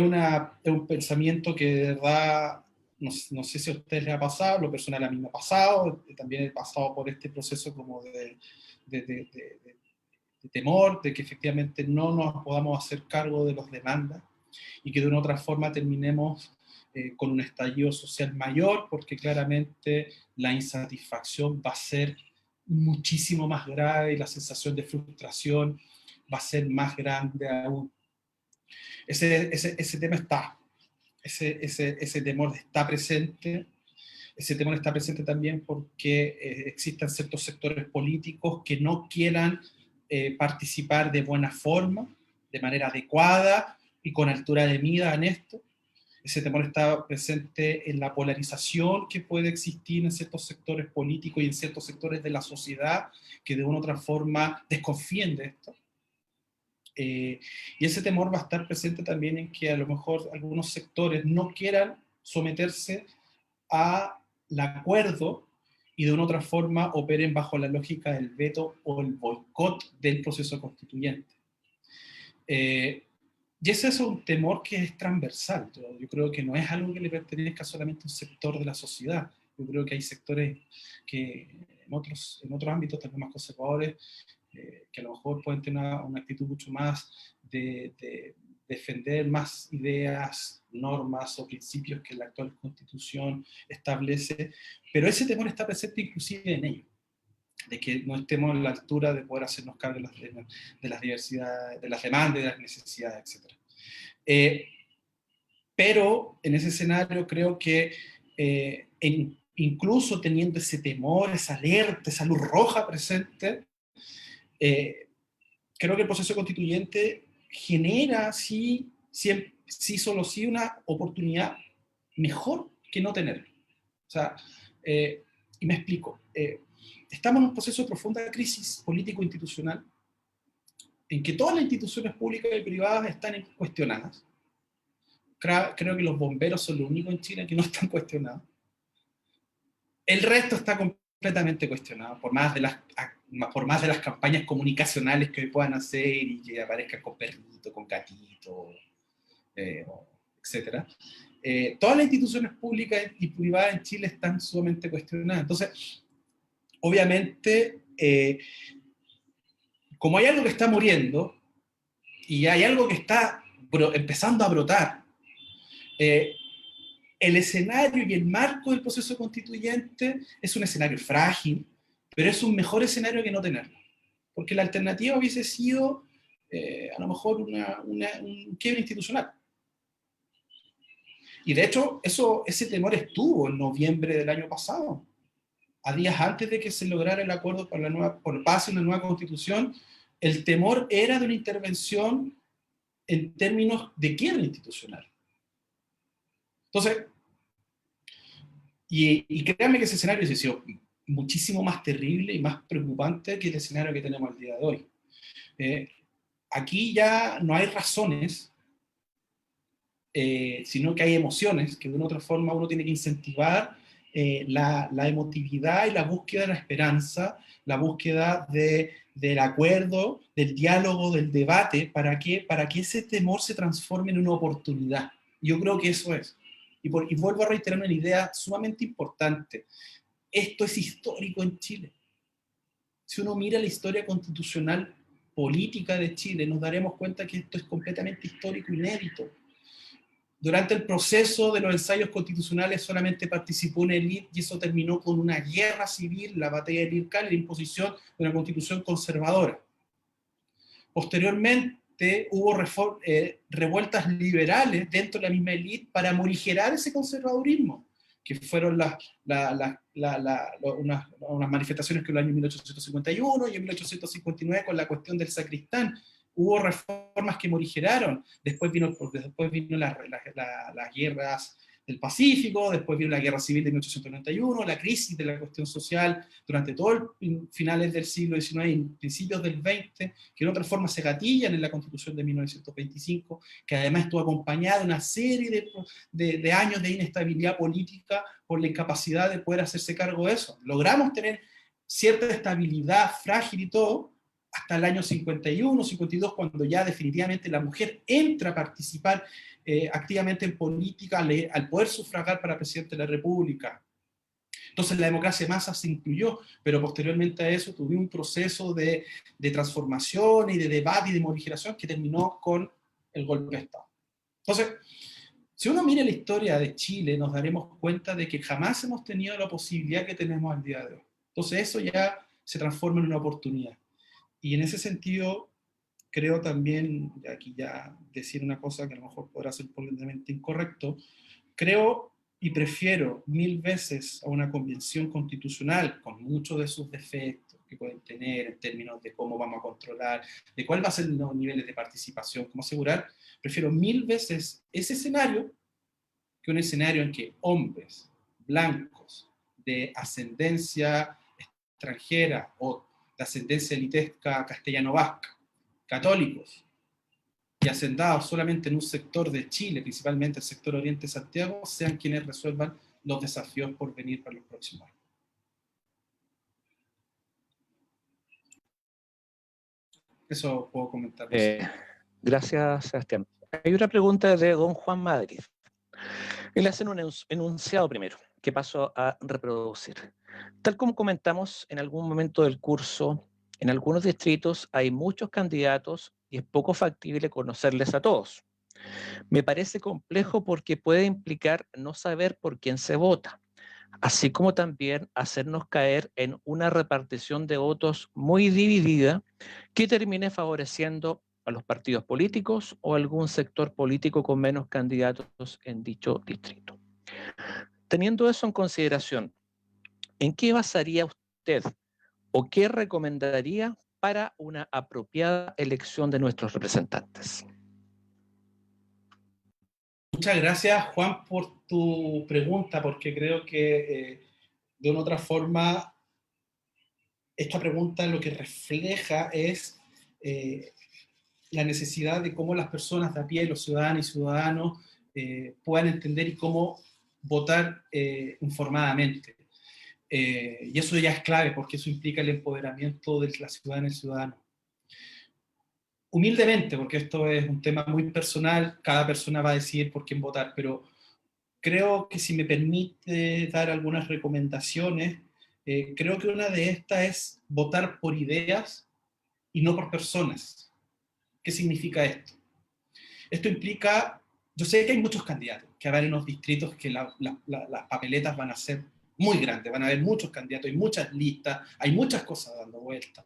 B: un pensamiento que de verdad, no sé si a ustedes les ha pasado, lo personal a mí me ha pasado, también he pasado por este proceso como de temor, de que efectivamente no nos podamos hacer cargo de las demandas y que de una u otra forma terminemos con un estallido social mayor, porque claramente la insatisfacción va a ser muchísimo más grave y la sensación de frustración va a ser más grande aún. Ese tema está, ese temor está presente. Ese temor está presente también porque existan ciertos sectores políticos que no quieran participar de buena forma, de manera adecuada y con altura de mira en esto. Ese temor está presente en la polarización que puede existir en ciertos sectores políticos y en ciertos sectores de la sociedad que de una u otra forma desconfíen de esto. Y ese temor va a estar presente también en que a lo mejor algunos sectores no quieran someterse al acuerdo y de una u otra forma operen bajo la lógica del veto o el boicot del proceso constituyente. Y ese es un temor que es transversal. Yo creo que no es algo que le pertenezca solamente a un sector de la sociedad. Yo creo que hay sectores que en otros ámbitos también más conservadores que a lo mejor pueden tener una actitud mucho más de defender más ideas, normas o principios que la actual Constitución establece, pero ese temor está presente inclusive en ello, de que no estemos a la altura de poder hacernos cargo de las diversidades, de las demandas, de las necesidades, etc. Pero en ese escenario creo que incluso teniendo ese temor, esa alerta, esa luz roja presente, creo que el proceso constituyente genera sí, solo sí una oportunidad mejor que no tenerlo. O sea, y me explico. Estamos en un proceso de profunda crisis político-institucional en que todas las instituciones públicas y privadas están cuestionadas. Creo que los bomberos son los únicos en Chile que no están cuestionados. El resto está completamente cuestionado, por más de las campañas comunicacionales que puedan hacer y que aparezcan con perrito, con gatito, etc. Todas las instituciones públicas y privadas en Chile están sumamente cuestionadas. Entonces, obviamente, como hay algo que está muriendo y hay algo que está empezando a brotar, el escenario y el marco del proceso constituyente es un escenario frágil, pero es un mejor escenario que no tenerlo. Porque la alternativa hubiese sido, a lo mejor, un quiebre institucional. Y de hecho, ese temor estuvo en noviembre del año pasado. A días antes de que se lograra el acuerdo por paz y una nueva constitución, el temor era de una intervención en términos de quiebre institucional. Entonces, y créanme que ese escenario ha sido muchísimo más terrible y más preocupante que el escenario que tenemos el día de hoy. Aquí ya no hay razones, sino que hay emociones, que de una u otra forma uno tiene que incentivar la emotividad y la búsqueda de la esperanza, la búsqueda del acuerdo, del diálogo, del debate, para que ese temor se transforme en una oportunidad. Yo creo que eso es. Y vuelvo a reiterar una idea sumamente importante. Esto es histórico en Chile. Si uno mira la historia constitucional política de Chile, nos daremos cuenta que esto es completamente histórico, inédito. Durante el proceso de los ensayos constitucionales solamente participó una élite y eso terminó con una guerra civil, la batalla de Lircán y la imposición de una constitución conservadora. Posteriormente hubo revueltas liberales dentro de la misma élite para morigerar ese conservadurismo, que fueron unas manifestaciones que en el año 1851 y en 1859 con la cuestión del sacristán. Hubo reformas que morigeraron, después vino las guerras del Pacífico, después vino la Guerra Civil de 1891, la crisis de la cuestión social durante todo el finales del siglo XIX y principios del XX, que en otra forma se gatillan en la Constitución de 1925, que además estuvo acompañada de una serie de años de inestabilidad política por la incapacidad de poder hacerse cargo de eso. Logramos tener cierta estabilidad frágil y todo, hasta el año 51, 52, cuando ya definitivamente la mujer entra a participar activamente en política al poder sufragar para presidente de la República. Entonces la democracia de masas se incluyó, pero posteriormente a eso tuvimos un proceso de transformación y de debate y de morigeración que terminó con el golpe de Estado. Entonces, si uno mira la historia de Chile, nos daremos cuenta de que jamás hemos tenido la posibilidad que tenemos al día de hoy. Entonces eso ya se transforma en una oportunidad. Y en ese sentido, creo también, aquí ya decir una cosa que a lo mejor podrá ser políticamente incorrecto, creo y prefiero 1000 veces a una convención constitucional con muchos de sus defectos que pueden tener en términos de cómo vamos a controlar, de cuál va a ser los niveles de participación, cómo asegurar, prefiero 1000 veces ese escenario que un escenario en que hombres blancos de ascendencia extranjera o de ascendencia elitesca castellano-vasca, católicos y hacendados solamente en un sector de Chile, principalmente el sector Oriente de Santiago, sean quienes resuelvan los desafíos por venir para los próximos años. Eso puedo comentar.
A: Gracias, Sebastián. Hay una pregunta de don Juan Madrid. Él hace un enunciado primero, que paso a reproducir. Tal como comentamos en algún momento del curso, en algunos distritos hay muchos candidatos y es poco factible conocerles a todos. Me parece complejo porque puede implicar no saber por quién se vota, así como también hacernos caer en una repartición de votos muy dividida que termine favoreciendo a los partidos políticos o algún sector político con menos candidatos en dicho distrito. Teniendo eso en consideración, ¿en qué basaría usted o qué recomendaría para una apropiada elección de nuestros representantes?
B: Muchas gracias, Juan, por tu pregunta, porque creo que de una otra forma esta pregunta lo que refleja es la necesidad de cómo las personas de a pie, los ciudadanos y ciudadanos, puedan entender y cómo votar informadamente. Y eso ya es clave, porque eso implica el empoderamiento de la ciudadana y el ciudadano. Humildemente, porque esto es un tema muy personal, cada persona va a decidir por quién votar, pero creo que si me permite dar algunas recomendaciones, creo que una de estas es votar por ideas y no por personas. ¿Qué significa esto? Esto implica, yo sé que hay muchos candidatos, que habrá en unos distritos que las papeletas van a ser muy grandes, van a haber muchos candidatos, hay muchas listas, hay muchas cosas dando vueltas.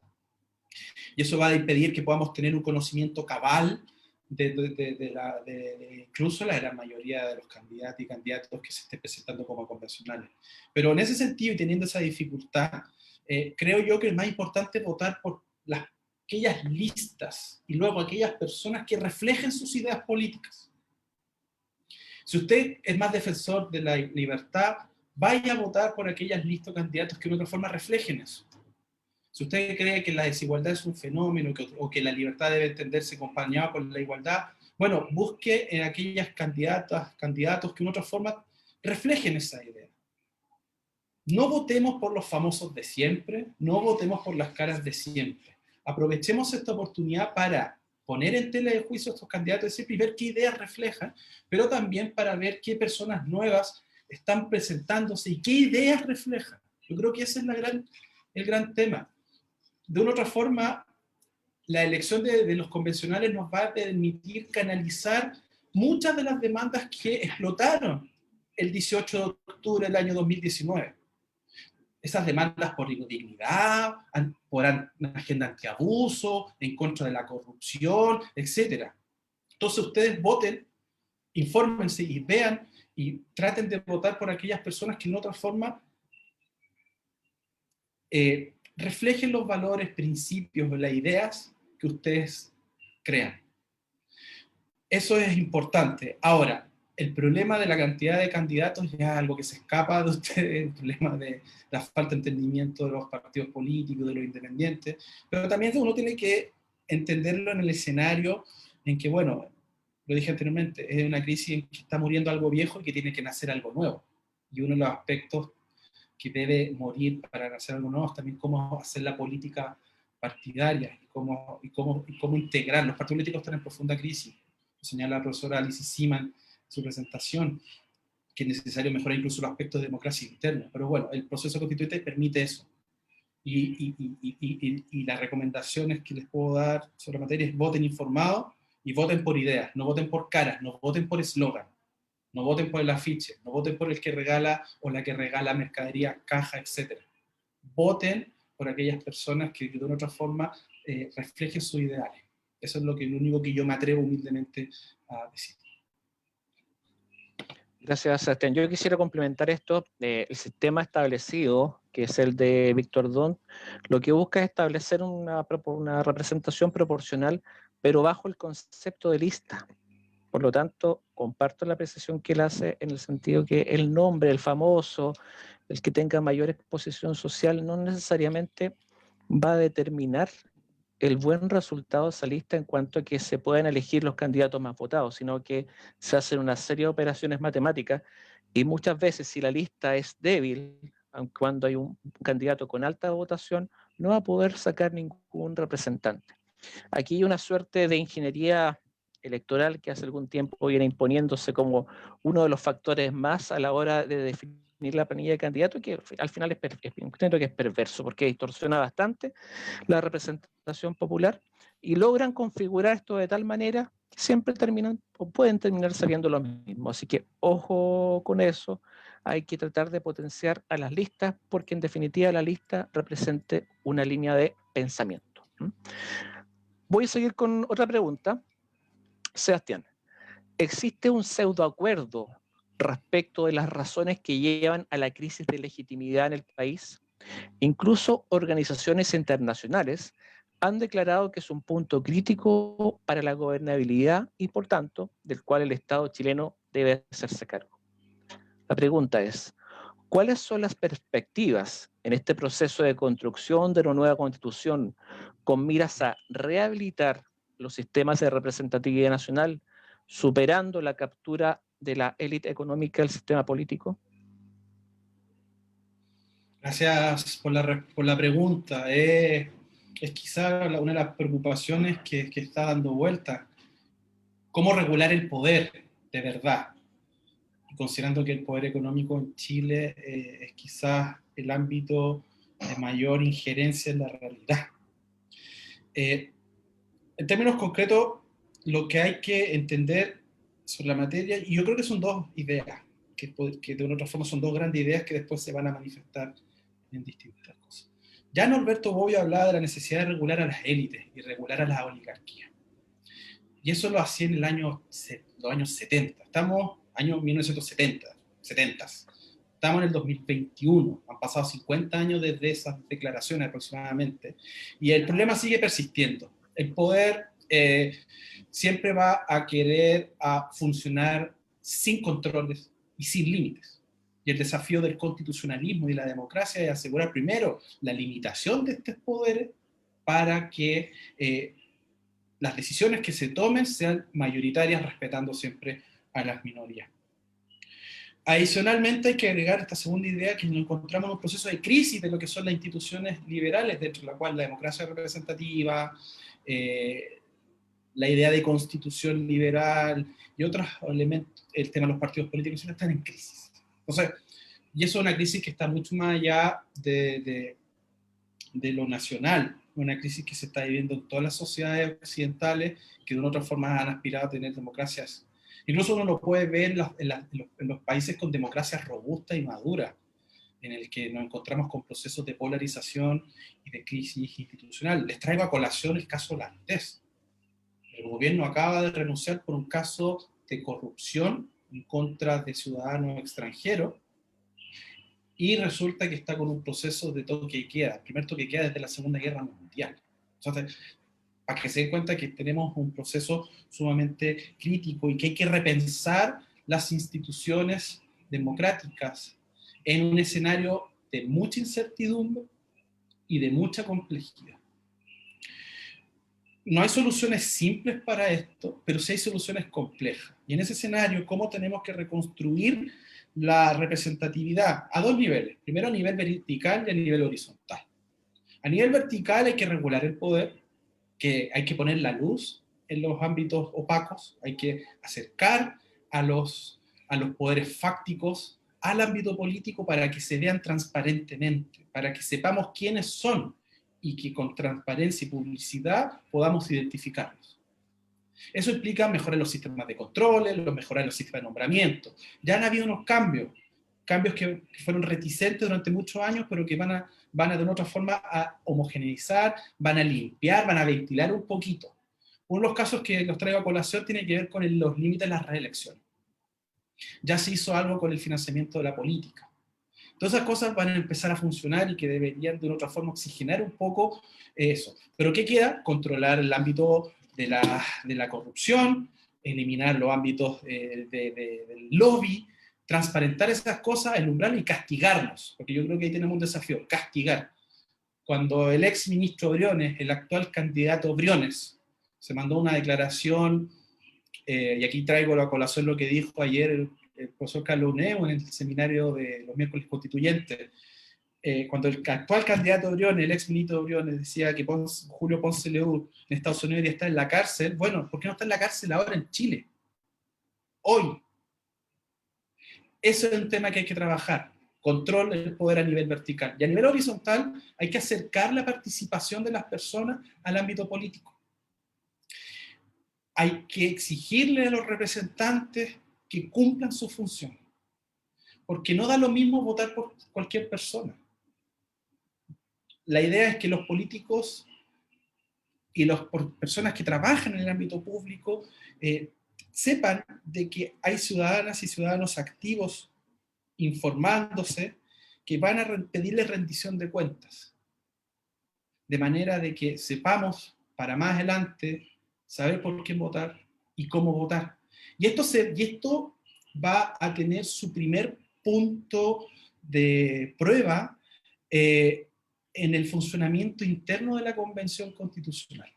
B: Y eso va a impedir que podamos tener un conocimiento cabal de incluso la gran mayoría de los candidatos y candidatos que se estén presentando como convencionales. Pero en ese sentido, y teniendo esa dificultad, creo yo que es más importante votar por aquellas listas y luego aquellas personas que reflejen sus ideas políticas. Si usted es más defensor de la libertad, vaya a votar por aquellas listas de candidatos que de otra forma reflejen eso. Si usted cree que la desigualdad es un fenómeno o que la libertad debe entenderse acompañada con la igualdad, bueno, busque en aquellas candidatos que de otra forma reflejen esa idea. No votemos por los famosos de siempre, no votemos por las caras de siempre. Aprovechemos esta oportunidad para poner en tela de juicio a estos candidatos de siempre y ver qué ideas reflejan, pero también para ver qué personas nuevas están presentándose y qué ideas reflejan. Yo creo que ese es el gran tema. De una otra forma, la elección de los convencionales nos va a permitir canalizar muchas de las demandas que explotaron el 18 de octubre del año 2019. Esas demandas por dignidad, por una agenda antiabuso, en contra de la corrupción, etc. Entonces ustedes voten, infórmense y vean y traten de votar por aquellas personas que de otra forma reflejen los valores, principios o las ideas que ustedes crean. Eso es importante. Ahora, el problema de la cantidad de candidatos ya es algo que se escapa de ustedes, el problema de la falta de entendimiento de los partidos políticos, de los independientes, pero también uno tiene que entenderlo en el escenario en que, bueno, lo dije anteriormente, es una crisis en que está muriendo algo viejo y que tiene que nacer algo nuevo. Y uno de los aspectos que debe morir para nacer algo nuevo es también cómo hacer la política partidaria y cómo integrar. Los partidos políticos están en profunda crisis. Lo señala la profesora Alice Seaman en su presentación, que es necesario mejorar incluso los aspectos de democracia interna. Pero bueno, el proceso constituyente permite eso. Y las recomendaciones que les puedo dar sobre la materia es voten informados y voten por ideas, no voten por caras, no voten por eslogan, no voten por el afiche, no voten por el que regala o la que regala mercadería, caja, etc. Voten por aquellas personas que de una u otra forma reflejen sus ideales. Eso es lo único que yo me atrevo humildemente a decir.
A: Gracias, Sebastián. Yo quisiera complementar esto. El sistema establecido, que es el de Víctor Dont, lo que busca es establecer una representación proporcional, pero bajo el concepto de lista. Por lo tanto, comparto la apreciación que él hace en el sentido que el nombre, el famoso, el que tenga mayor exposición social, no necesariamente va a determinar el buen resultado de esa lista en cuanto a que se puedan elegir los candidatos más votados, sino que se hacen una serie de operaciones matemáticas y muchas veces si la lista es débil, aun cuando hay un candidato con alta votación, no va a poder sacar ningún representante. Aquí hay una suerte de ingeniería electoral que hace algún tiempo viene imponiéndose como uno de los factores más a la hora de definir la planilla de candidato, que al final es perverso porque distorsiona bastante la representación popular y logran configurar esto de tal manera que siempre terminan o pueden terminar saliendo lo mismo. Así que ojo con eso, hay que tratar de potenciar a las listas porque en definitiva la lista represente una línea de pensamiento. Voy a seguir con otra pregunta. Sebastián, ¿existe un pseudoacuerdo respecto de las razones que llevan a la crisis de legitimidad en el país? Incluso organizaciones internacionales han declarado que es un punto crítico para la gobernabilidad y, por tanto, del cual el Estado chileno debe hacerse cargo. La pregunta es, ¿cuáles son las perspectivas en este proceso de construcción de una nueva constitución con miras a rehabilitar los sistemas de representatividad nacional, superando la captura de la élite económica del sistema político?
B: Gracias por la pregunta. Es quizá una de las preocupaciones que está dando vuelta. ¿Cómo regular el poder de verdad? Y considerando que el poder económico en Chile es quizás el ámbito de mayor injerencia en la realidad. En términos concretos, lo que hay que entender sobre la materia, y yo creo que son dos ideas, que de una otra forma son dos grandes ideas que después se van a manifestar en distintas cosas. Ya Norberto Bobbio hablaba de la necesidad de regular a las élites y regular a las oligarquías. Y eso lo hacía en los años 70. Estamos año 1970, 70. Estamos en el 2021, han pasado 50 años desde esas declaraciones aproximadamente, y el problema sigue persistiendo. El poder siempre va a querer funcionar sin controles y sin límites. Y el desafío del constitucionalismo y la democracia es asegurar primero la limitación de estos poderes para que las decisiones que se tomen sean mayoritarias, respetando siempre a las minorías. Adicionalmente hay que agregar esta segunda idea, que nos encontramos en un proceso de crisis de lo que son las instituciones liberales, dentro de la cual la democracia representativa, la idea de constitución liberal y otros elementos, el tema de los partidos políticos, están en crisis. Entonces, y eso es una crisis que está mucho más allá de lo nacional, una crisis que se está viviendo en todas las sociedades occidentales que de una u otra forma han aspirado a tener democracias. Incluso uno lo puede ver en los países con democracias robustas y maduras, en el que nos encontramos con procesos de polarización y de crisis institucional. Les traigo a colación el caso holandés. El gobierno acaba de renunciar por un caso de corrupción en contra de ciudadanos extranjeros, y resulta que está con un proceso de toque y queda, el primer toque y queda desde la Segunda Guerra Mundial. Entonces, para que se den cuenta que tenemos un proceso sumamente crítico y que hay que repensar las instituciones democráticas en un escenario de mucha incertidumbre y de mucha complejidad. No hay soluciones simples para esto, pero sí hay soluciones complejas. Y en ese escenario, ¿cómo tenemos que reconstruir la representatividad? A dos niveles. Primero a nivel vertical y a nivel horizontal. A nivel vertical hay que regular el poder, que hay que poner la luz en los ámbitos opacos, hay que acercar a los poderes fácticos al ámbito político para que se vean transparentemente, para que sepamos quiénes son y que con transparencia y publicidad podamos identificarlos. Eso implica mejorar los sistemas de controles, mejorar los sistemas de nombramiento. Ya han habido unos cambios que fueron reticentes durante muchos años, pero que van a de una otra forma a homogeneizar, van a limpiar, van a ventilar un poquito. Uno de los casos que los traigo a colación tiene que ver con los límites de las reelecciones. Ya se hizo algo con el financiamiento de la política. Todas esas cosas van a empezar a funcionar y que deberían de una otra forma oxigenar un poco eso. Pero ¿qué queda? Controlar el ámbito de la corrupción, eliminar los ámbitos del lobby, transparentar esas cosas, alumbrarlas y castigarlos, porque yo creo que ahí tenemos un desafío, castigar. Cuando el ex ministro Briones, el actual candidato Briones, se mandó una declaración, y aquí traigo a colación lo que dijo ayer el profesor Carlos Uneo en el seminario de los miércoles constituyentes, cuando el actual candidato Briones, el ex ministro Briones, decía que Julio Ponce Leú en Estados Unidos ya está en la cárcel, bueno, ¿por qué no está en la cárcel ahora en Chile? Hoy. Eso es un tema que hay que trabajar. Control del poder a nivel vertical. Y a nivel horizontal hay que acercar la participación de las personas al ámbito político. Hay que exigirle a los representantes que cumplan su función. Porque no da lo mismo votar por cualquier persona. La idea es que los políticos y las personas que trabajan en el ámbito público sepan de que hay ciudadanas y ciudadanos activos informándose, que van a pedirle rendición de cuentas, de manera de que sepamos para más adelante saber por qué votar y cómo votar. Y esto va a tener su primer punto de prueba en el funcionamiento interno de la Convención Constitucional.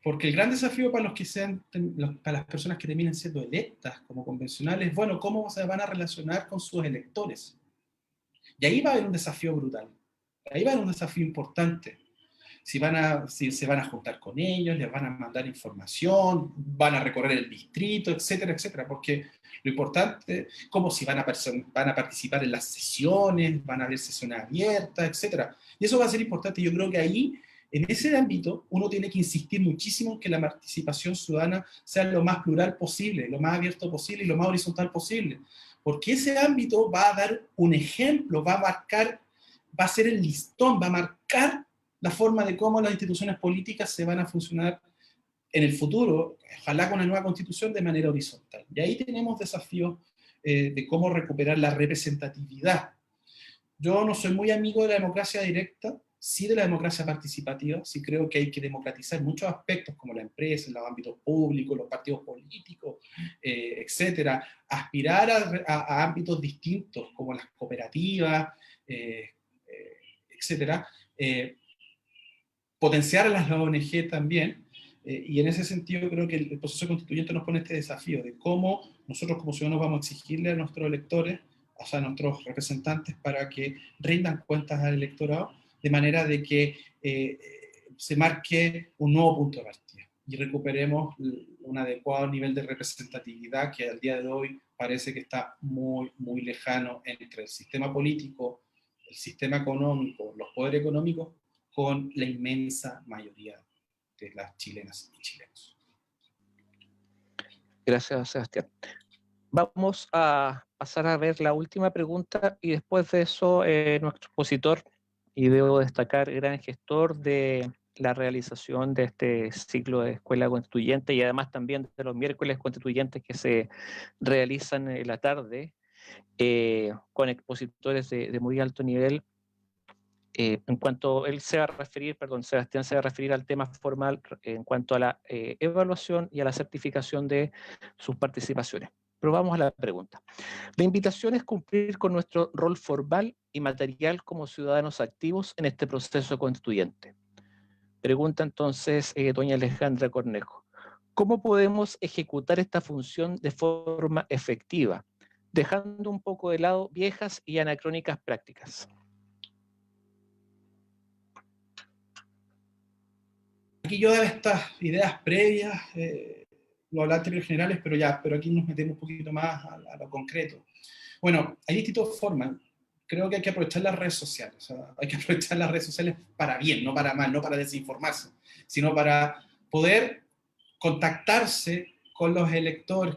B: Porque el gran desafío para para las personas que terminen siendo electas como convencionales, bueno, ¿cómo se van a relacionar con sus electores? Y ahí va a haber un desafío brutal. Ahí va a haber un desafío importante. Si se van a juntar con ellos, les van a mandar información, van a recorrer el distrito, etcétera, etcétera. Porque lo importante, como si van a participar en las sesiones, van a haber sesiones abiertas, etcétera. Y eso va a ser importante. Yo creo que ahí, en ese ámbito, uno tiene que insistir muchísimo en que la participación ciudadana sea lo más plural posible, lo más abierto posible y lo más horizontal posible. Porque ese ámbito va a dar un ejemplo, va a ser el listón, va a marcar la forma de cómo las instituciones políticas se van a funcionar en el futuro, ojalá con una nueva constitución, de manera horizontal. Y ahí tenemos desafíos de cómo recuperar la representatividad. Yo no soy muy amigo de la democracia directa, sí de la democracia participativa, sí creo que hay que democratizar muchos aspectos como la empresa, los ámbitos públicos, los partidos políticos, etcétera, aspirar a ámbitos distintos como las cooperativas, etcétera, potenciar a las ONG también, y en ese sentido creo que el proceso constituyente nos pone este desafío de cómo nosotros como ciudadanos vamos a exigirle a nuestros electores, o sea, a nuestros representantes, para que rindan cuentas al electorado, de manera de que se marque un nuevo punto de partida y recuperemos un adecuado nivel de representatividad que al día de hoy parece que está muy, muy lejano entre el sistema político, el sistema económico, los poderes económicos, con la inmensa mayoría de las chilenas y chilenos.
A: Gracias, Sebastián. Vamos a pasar a ver la última pregunta y después de eso nuestro expositor, y debo destacar, gran gestor de la realización de este ciclo de Escuela Constituyente y además también de los miércoles constituyentes que se realizan en la tarde con expositores de muy alto nivel. En cuanto él se va a referir, Sebastián se va a referir al tema formal en cuanto a la evaluación y a la certificación de sus participaciones. Pero vamos a la pregunta. La invitación es cumplir con nuestro rol formal y material como ciudadanos activos en este proceso constituyente. Pregunta entonces doña Alejandra Cornejo. ¿Cómo podemos ejecutar esta función de forma efectiva, dejando un poco de lado viejas y anacrónicas prácticas?
B: Aquí yo daba estas ideas previas, lo hablaba en términos generales, pero aquí nos metemos un poquito más a lo concreto. Bueno, hay distintas formas. Creo que hay que aprovechar las redes sociales. O sea, hay que aprovechar las redes sociales para bien, no para mal, no para desinformarse, sino para poder contactarse con los electores,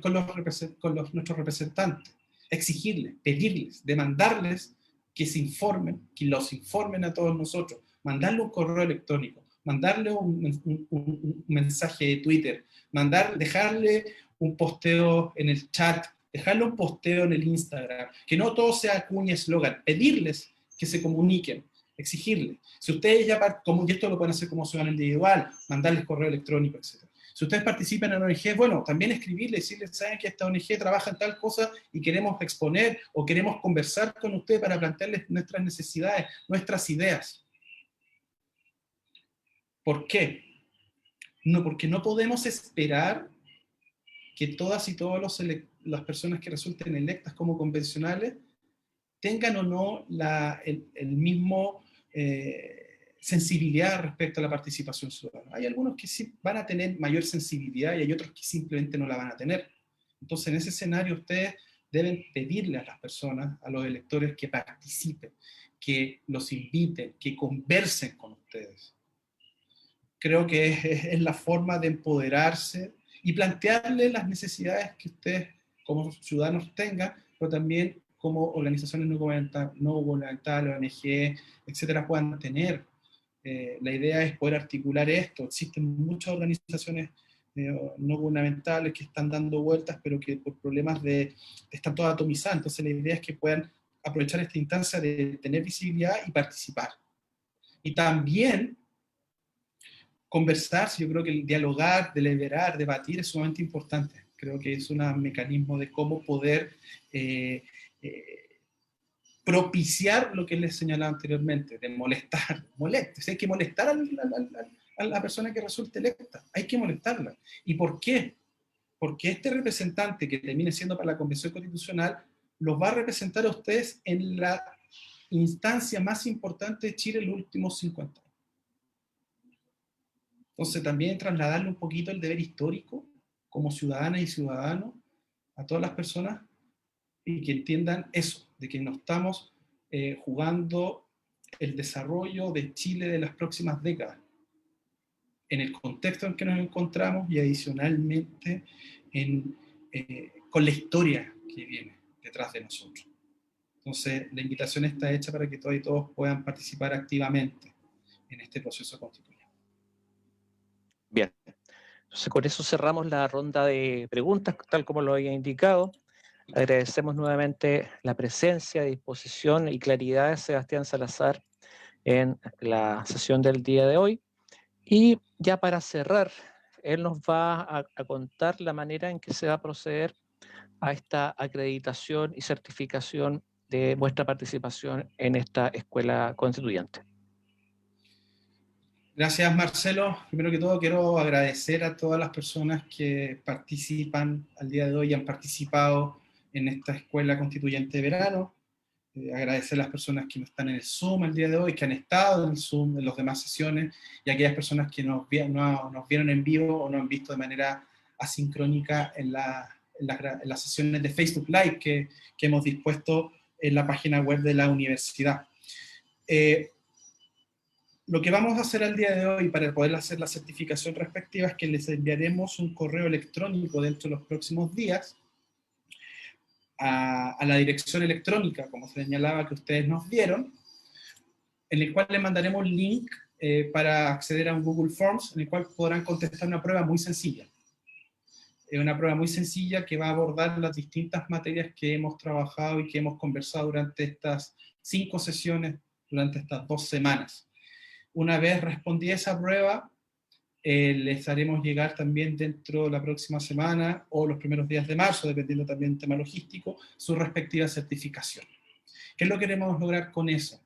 B: nuestros representantes, exigirles, pedirles, demandarles que se informen, que los informen a todos nosotros, mandarle un correo electrónico, mandarle un mensaje de Twitter, dejarle un posteo en el chat, dejarle un posteo en el Instagram, que no todo sea cuña eslogan, pedirles que se comuniquen, exigirles. Si ustedes ya, y esto lo pueden hacer como ciudadano individual, mandarles correo electrónico, etc. Si ustedes participan en ONG, bueno, también escribirles, decirles, saben que esta ONG trabaja en tal cosa y queremos exponer o queremos conversar con ustedes para plantearles nuestras necesidades, nuestras ideas. ¿Por qué? No, porque no podemos esperar que todas y todas las personas que resulten electas como convencionales tengan o no el mismo sensibilidad respecto a la participación ciudadana. Hay algunos que sí van a tener mayor sensibilidad y hay otros que simplemente no la van a tener. Entonces, en ese escenario, ustedes deben pedirle a las personas, a los electores, que participen, que los inviten, que conversen con ustedes. Creo que es la forma de empoderarse y plantearle las necesidades que ustedes como ciudadanos tengan, pero también como organizaciones no gubernamentales, ONG, etcétera, puedan tener. La idea es poder articular esto. Existen muchas organizaciones no gubernamentales que están dando vueltas, pero que por problemas están todas atomizadas. Entonces la idea es que puedan aprovechar esta instancia de tener visibilidad y participar. Y también conversar, yo creo que el dialogar, deliberar, debatir es sumamente importante. Creo que es un mecanismo de cómo poder propiciar lo que les señalaba anteriormente, de molestar. Si hay que molestar a la persona que resulte electa, hay que molestarla. ¿Y por qué? Porque este representante que termine siendo para la Convención Constitucional los va a representar a ustedes en la instancia más importante de Chile en los últimos 50 años. Entonces también trasladarle un poquito el deber histórico como ciudadanas y ciudadanos a todas las personas y que entiendan eso, de que no estamos jugando el desarrollo de Chile de las próximas décadas, en el contexto en que nos encontramos y adicionalmente con la historia que viene detrás de nosotros. Entonces la invitación está hecha para que todas y todos puedan participar activamente en este proceso constituyente.
A: Bien, entonces con eso cerramos la ronda de preguntas, tal como lo había indicado. Agradecemos nuevamente la presencia, disposición y claridad de Sebastián Salazar en la sesión del día de hoy. Y ya para cerrar, él nos va a contar la manera en que se va a proceder a esta acreditación y certificación de vuestra participación en esta escuela constituyente.
B: Gracias, Marcelo. Primero que todo, quiero agradecer a todas las personas que participan al día de hoy y han participado en esta escuela constituyente de verano. Agradecer a las personas que no están en el Zoom el día de hoy, que han estado en el Zoom en las demás sesiones, y a aquellas personas que nos vieron en vivo o nos han visto de manera asincrónica en las sesiones de Facebook Live que hemos dispuesto en la página web de la universidad. Lo que vamos a hacer al día de hoy para poder hacer la certificación respectiva es que les enviaremos un correo electrónico dentro de los próximos días a la dirección electrónica, como señalaba, que ustedes nos dieron, en el cual les mandaremos un link para acceder a un Google Forms, en el cual podrán contestar una prueba muy sencilla. Es una prueba muy sencilla que va a abordar las distintas materias que hemos trabajado y que hemos conversado durante estas 5 sesiones, durante estas 2 semanas. Una vez respondí a esa prueba, Les haremos llegar también dentro de la próxima semana o los primeros días de marzo, dependiendo también del tema logístico, su respectiva certificación. ¿Qué es lo que queremos lograr con eso?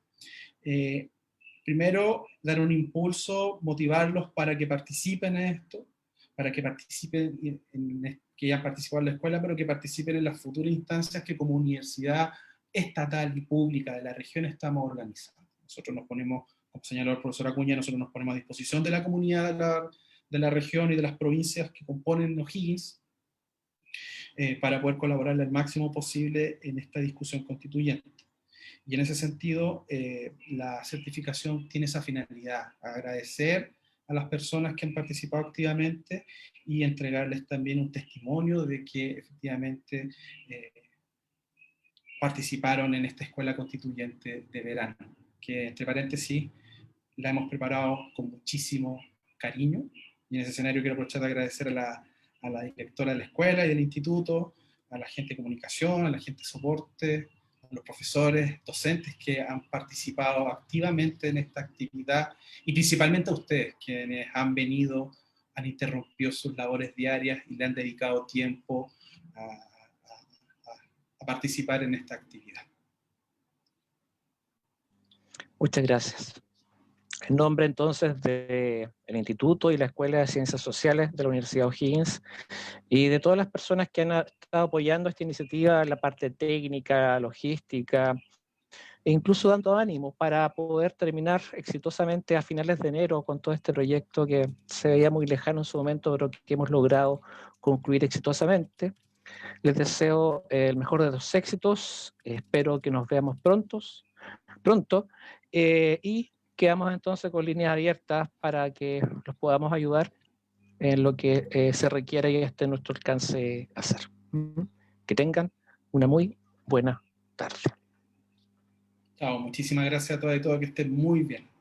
B: Primero, dar un impulso, motivarlos para que participen en esto, para que participen, que ya han participado en la escuela, pero que participen en las futuras instancias que como universidad estatal y pública de la región estamos organizando. Nosotros nos ponemos, como señaló el profesor Acuña, nosotros nos ponemos a disposición de la comunidad de la región y de las provincias que componen O'Higgins para poder colaborar al máximo posible en esta discusión constituyente. Y en ese sentido, la certificación tiene esa finalidad, agradecer a las personas que han participado activamente y entregarles también un testimonio de que efectivamente participaron en esta escuela constituyente de verano, que entre paréntesis la hemos preparado con muchísimo cariño, y en ese escenario quiero aprovechar de agradecer a la directora de la escuela y del instituto, a la gente de comunicación, a la gente de soporte, a los profesores, docentes que han participado activamente en esta actividad, y principalmente a ustedes, quienes han venido, han interrumpido sus labores diarias y le han dedicado tiempo a participar en esta actividad.
A: Muchas gracias. En nombre entonces del Instituto y la Escuela de Ciencias Sociales de la Universidad O'Higgins y de todas las personas que han estado apoyando esta iniciativa en la parte técnica, logística, e incluso dando ánimo para poder terminar exitosamente a finales de enero con todo este proyecto que se veía muy lejano en su momento, pero que hemos logrado concluir exitosamente. Les deseo el mejor de los éxitos, espero que nos veamos pronto, y quedamos entonces con líneas abiertas para que los podamos ayudar en lo que se requiera y esté en nuestro alcance hacer. Que tengan una muy buena tarde.
B: Chao, muchísimas gracias a todas y todos, que estén muy bien.